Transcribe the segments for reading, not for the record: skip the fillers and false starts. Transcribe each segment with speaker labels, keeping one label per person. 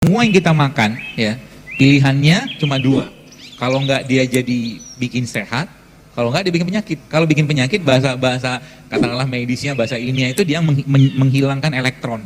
Speaker 1: semua yang kita makan ya, pilihannya cuma dua. Kalau nggak dia jadi bikin sehat, kalau nggak dia bikin penyakit. Kalau bikin penyakit, bahasa katakanlah medisnya, bahasa ilmiah itu dia menghilangkan elektron.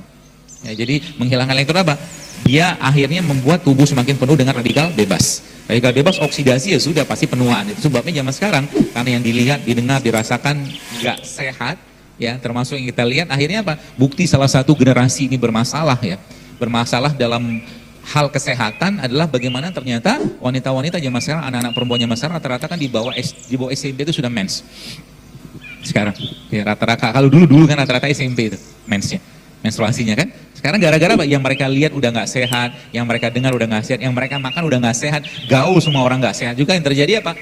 Speaker 1: Ya, jadi menghilangkan elektron apa? Dia akhirnya membuat tubuh semakin penuh dengan radikal bebas. Radikal bebas oksidasi ya sudah pasti penuaan. Itu sebabnya zaman sekarang karena yang dilihat, didengar, dirasakan nggak sehat, ya termasuk yang kita lihat akhirnya apa? Bukti salah satu generasi ini bermasalah ya, bermasalah dalam hal kesehatan adalah bagaimana ternyata wanita-wanita zaman sekarang, anak-anak perempuan zaman sekarang rata-rata kan di bawah SMP itu sudah mens. Sekarang ya rata-rata, kalau dulu kan rata-rata SMP itu mensnya, menstruasinya kan. Sekarang gara-gara apa? Yang mereka lihat udah nggak sehat, yang mereka dengar udah nggak sehat, yang mereka makan udah nggak sehat, gaul semua orang nggak sehat juga, yang terjadi apa?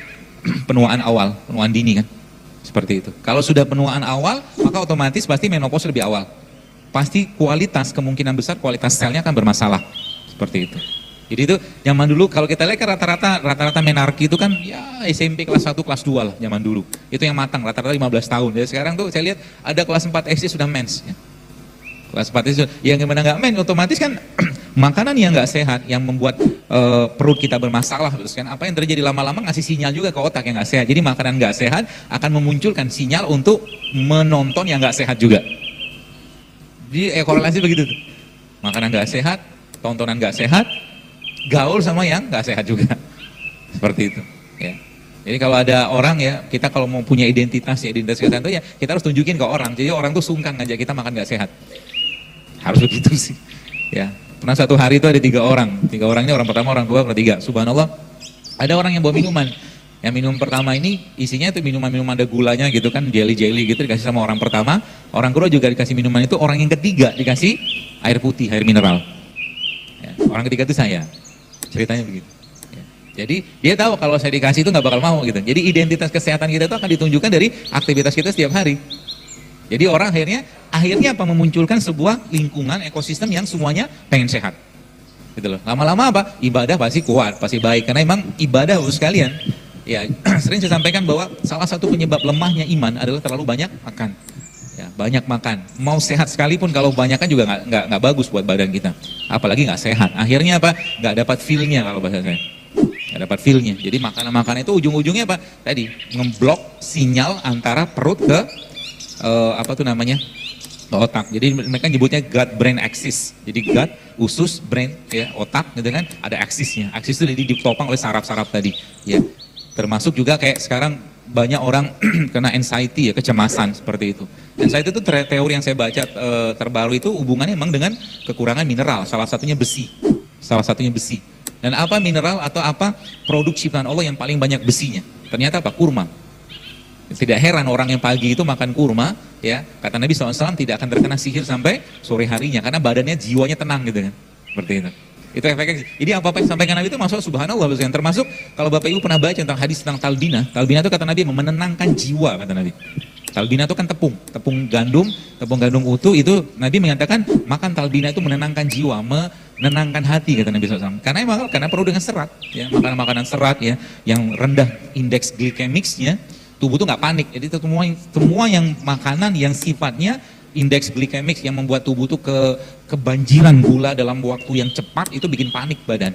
Speaker 1: Penuaan awal, penuaan dini kan, seperti itu. Kalau sudah penuaan awal, maka otomatis pasti menopause lebih awal. Pasti kualitas, kemungkinan besar kualitas selnya akan bermasalah. Seperti itu. Jadi itu zaman dulu kalau kita lihat kan rata-rata menarki itu kan ya SMP kelas 1 kelas 2 lah zaman dulu. Itu yang matang rata-rata 15 tahun. Jadi sekarang tuh saya lihat ada kelas 4 SD sudah mens ya. Kelas 4 SD yang gimana nggak mens otomatis kan makanan yang nggak sehat yang membuat perut kita bermasalah terus kan, apa yang terjadi lama-lama ngasih sinyal juga ke otak yang nggak sehat. Jadi makanan nggak sehat akan memunculkan sinyal untuk menonton yang nggak sehat juga. Jadi korelasi begitu tuh. Makanan nggak sehat, tontonan nggak sehat, gaul sama yang nggak sehat juga, seperti itu. Ya. Jadi kalau ada orang ya, kita kalau mau punya identitas kesehatan itu ya kita harus tunjukin ke orang. Jadi orang tuh sungkan ngajak kita makan nggak sehat, harus begitu sih. Ya. Pernah satu hari itu ada 3 orang ini orang pertama, orang kedua, orang ketiga. Subhanallah, ada orang yang bawa minuman. Yang minum pertama ini isinya itu minuman-minuman ada gulanya gitu kan, jelly gitu dikasih sama orang pertama. Orang kedua juga dikasih minuman itu, orang yang ketiga dikasih air putih, air mineral. Ya, orang ketiga itu saya, ceritanya begitu. Ya, jadi dia tahu kalau saya dikasih itu nggak bakal mau gitu. Jadi identitas kesehatan kita itu akan ditunjukkan dari aktivitas kita setiap hari. Jadi orang akhirnya apa memunculkan sebuah lingkungan ekosistem yang semuanya pengen sehat. Gitu loh. Lama-lama apa? Ibadah pasti kuat, pasti baik karena emang ibadah harus sekalian. Ya, sering saya sampaikan bahwa salah satu penyebab lemahnya iman adalah terlalu banyak makan. Ya, banyak makan, mau sehat sekalipun kalau banyak kan juga nggak bagus buat badan kita, apalagi nggak sehat. Akhirnya apa? Nggak dapat feel-nya kalau bahasa saya, nggak dapat feel-nya. Jadi makanan-makanan itu ujung-ujungnya apa? Tadi ngeblok sinyal antara perut ke ke otak. Jadi mereka nyebutnya gut brain axis. Jadi gut, usus, brain, ya otak, gitu kan? Ada axisnya. Axis itu jadi ditopang oleh saraf-saraf tadi. Ya, termasuk juga kayak sekarang banyak orang kena anxiety ya, kecemasan seperti itu. Anxiety itu teori yang saya baca terbaru itu hubungannya memang dengan kekurangan mineral, salah satunya besi. Dan apa mineral atau apa produk ciptaan Allah yang paling banyak besinya? Ternyata apa? Kurma. Tidak heran orang yang pagi itu makan kurma, ya kata Nabi SAW tidak akan terkena sihir sampai sore harinya karena badannya, jiwanya tenang gitu kan, seperti itu. Itu efeknya. Jadi apa yang disampaikan Nabi itu masuk subhanallah, termasuk kalau Bapak Ibu pernah baca tentang hadis tentang talbina itu kata Nabi menenangkan jiwa, kata Nabi. Talbina itu kan tepung gandum utuh, itu Nabi mengatakan makan talbina itu menenangkan jiwa, menenangkan hati, kata Nabi SAW. Karena penuh dengan serat, ya makanan serat ya yang rendah indeks glikemiksnya, tubuh tuh nggak panik. Jadi semua yang makanan yang sifatnya indeks glikemik yang membuat tubuh tuh kebanjiran gula dalam waktu yang cepat itu bikin panik badan.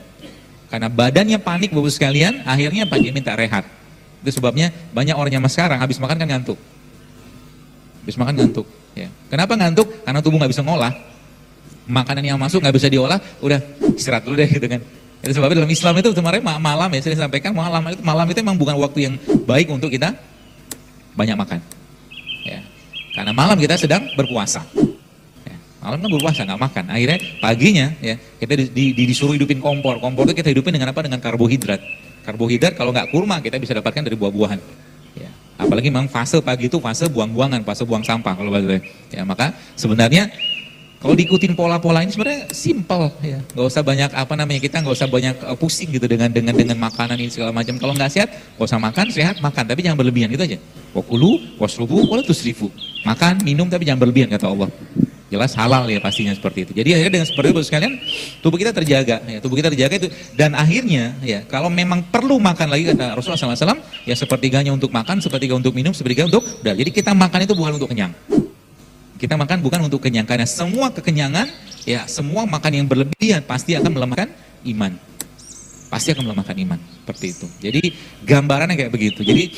Speaker 1: Karena badannya panik Bapak sekalian, akhirnya dia minta rehat. Itu sebabnya banyak orang zaman sekarang habis makan kan ngantuk. Ya. Kenapa ngantuk? Karena tubuh nggak bisa ngolah. Makanan yang masuk nggak bisa diolah, udah istirahat dulu deh gitu kan. Itu sebabnya dalam Islam itu kemarin malam ya saya sampaikan malam itu memang bukan waktu yang baik untuk kita banyak makan. Ya. Karena malam kita sedang berpuasa. Ya. Malam kan berpuasa nggak makan. Akhirnya paginya ya kita disuruh hidupin kompor. Kompor itu kita hidupin dengan apa? Dengan karbohidrat. Karbohidrat kalau nggak kurma kita bisa dapatkan dari buah-buahan. Ya. Apalagi memang fase pagi itu fase buang-buangan, fase buang sampah kalau bahasa. Ya maka sebenarnya kalau diikutin pola-pola ini sebenarnya simple ya, nggak usah banyak kita nggak usah banyak pusing gitu dengan makanan ini segala macam. Kalau nggak sehat, nggak usah makan, sehat makan tapi jangan berlebihan gitu aja. Wakulu, wasrubu, wala tusrifu. Makan, minum tapi jangan berlebihan kata Allah. Jelas halal ya pastinya seperti itu. Jadi akhirnya dengan seperti itu sekalian tubuh kita terjaga, ya tubuh kita terjaga itu. Dan akhirnya ya kalau memang perlu makan lagi kata Rasulullah SAW, ya sepertiganya untuk makan, sepertiga untuk minum, sepertiga untuk udah. Jadi kita makan itu bukan untuk kenyang. Kita makan bukan untuk kenyang, karena semua kekenyangan Ya, semua makan yang berlebihan pasti akan melemahkan iman. Pasti akan melemahkan iman. Seperti itu. Jadi gambarannya kayak begitu. Jadi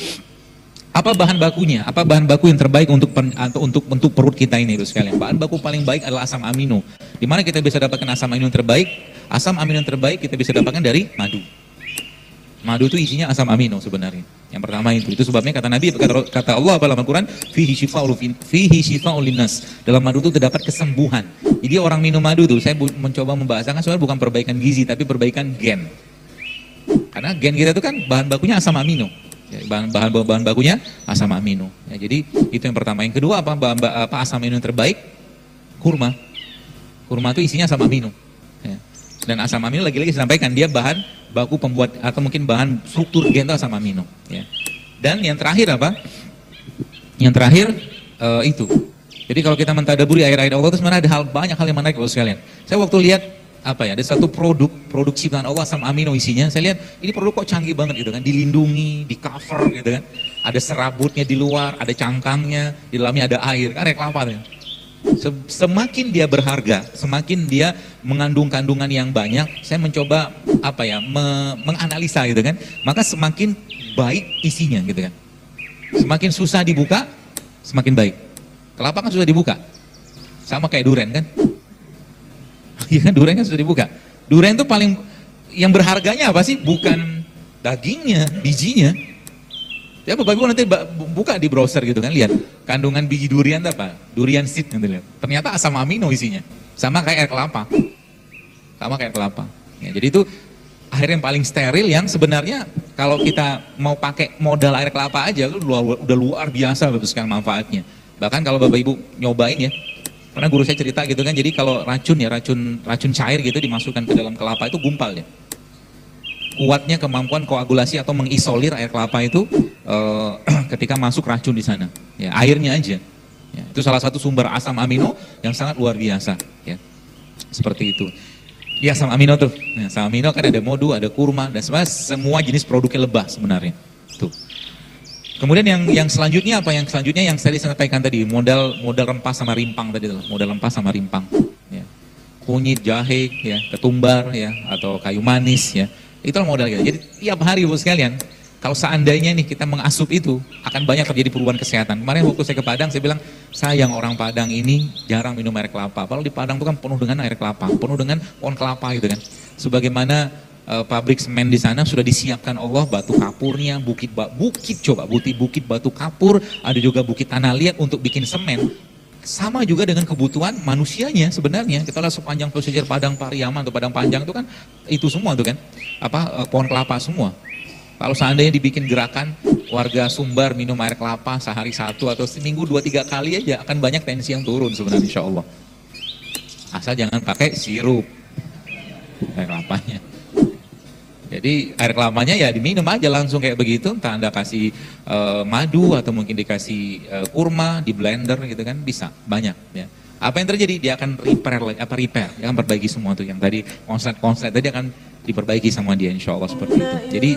Speaker 1: apa bahan bakunya? Apa bahan baku yang terbaik untuk perut kita ini itu sekalian? Bahan baku paling baik adalah asam amino. Di mana kita bisa dapatkan asam amino yang terbaik? Asam amino yang terbaik kita bisa dapatkan dari madu. Madu itu isinya asam amino sebenarnya. Yang pertama itu sebabnya kata Nabi, kata Allah dalam Al-Quran, fihi shifa'ul linnas. Dalam madu itu terdapat kesembuhan. Jadi orang minum madu itu, saya mencoba membahasakan sebenarnya bukan perbaikan gizi, tapi perbaikan gen. Karena gen kita itu kan bahan bakunya asam amino. Ya, bahan bakunya asam amino. Ya, jadi itu yang pertama. Yang kedua apa asam amino yang terbaik? Kurma. Kurma itu isinya asam amino. Ya. Dan asam amino lagi-lagi saya sampaikan dia bahan baku pembuat atau mungkin bahan struktur gen itu asam amino. Ya. Dan yang terakhir apa? Yang terakhir itu. Jadi kalau kita mentadaburi ayat-ayat Allah itu sebenarnya ada banyak hal yang menarik loh sekalian. Saya waktu lihat ada satu produk ciptaan Allah asam amino isinya, saya lihat ini produk kok canggih banget gitu kan, dilindungi, di cover gitu kan, ada serabutnya di luar, ada cangkangnya, di dalamnya ada air, kan air kelapa tuh. Semakin dia berharga, semakin dia mengandung kandungan yang banyak, saya mencoba menganalisa gitu kan, maka semakin baik isinya gitu kan. Semakin susah dibuka, semakin baik. Kelapa kan susah dibuka, sama kayak durian kan. Iya kan, durian kan sudah dibuka. Durian itu paling yang berharganya apa sih? Bukan dagingnya, bijinya. Ya Bapak Ibu nanti buka di browser gitu kan, lihat kandungan biji durian apa? Durian seed nanti lihat. Ternyata asam amino isinya. Sama kayak air kelapa. Sama kayak kelapa. Ya, jadi itu air yang paling steril yang sebenarnya kalau kita mau pakai modal air kelapa aja itu udah luar biasa sekarang manfaatnya. Bahkan kalau Bapak Ibu nyobain ya, karena guru saya cerita gitu kan, jadi kalau racun cair gitu dimasukkan ke dalam kelapa itu gumpal ya. Kuatnya kemampuan koagulasi atau mengisolir air kelapa itu ketika masuk racun di sana. Ya, airnya aja. Ya, itu salah satu sumber asam amino yang sangat luar biasa. Ya, seperti itu. Ya, asam amino tuh. Nah, asam amino kan ada modu, ada kurma, dan semua jenis produknya lebah sebenarnya. Tuh. Kemudian yang selanjutnya apa? Yang selanjutnya yang saya sampaikan tadi, modal rempah sama rimpang tadi, modal rempah sama rimpang. Ya. Kunyit, jahe, ya, ketumbar, ya, atau kayu manis, ya. Itulah modal kita. Jadi tiap hari Ibu sekalian, kalau seandainya nih kita mengasup itu, akan banyak terjadi perubahan kesehatan. Kemarin waktu saya ke Padang, saya bilang, sayang orang Padang ini jarang minum air kelapa. Padahal di Padang itu kan penuh dengan air kelapa, penuh dengan pohon kelapa gitu kan. Sebagaimana pabrik semen di sana sudah disiapkan Allah, batu kapurnya, bukit batu kapur, ada juga bukit tanah liat untuk bikin semen. Sama juga dengan kebutuhan manusianya sebenarnya. Kita lihat sepanjang pesisir Padang Pariaman atau Padang Panjang itu kan itu semua tuh kan, pohon kelapa semua. Kalau seandainya dibikin gerakan warga Sumbar minum air kelapa sehari 1 atau seminggu 2-3 kali aja, akan banyak tensi yang turun sebenarnya insya Allah. Asal jangan pakai sirup air kelapanya. Jadi air kelapanya ya diminum aja langsung kayak begitu, entah Anda kasih madu atau mungkin dikasih kurma, di blender gitu kan, bisa, banyak ya. Apa yang terjadi? Dia akan repair, dia akan perbaiki semua tuh yang tadi konslet tadi akan diperbaiki sama dia insya Allah seperti itu. Jadi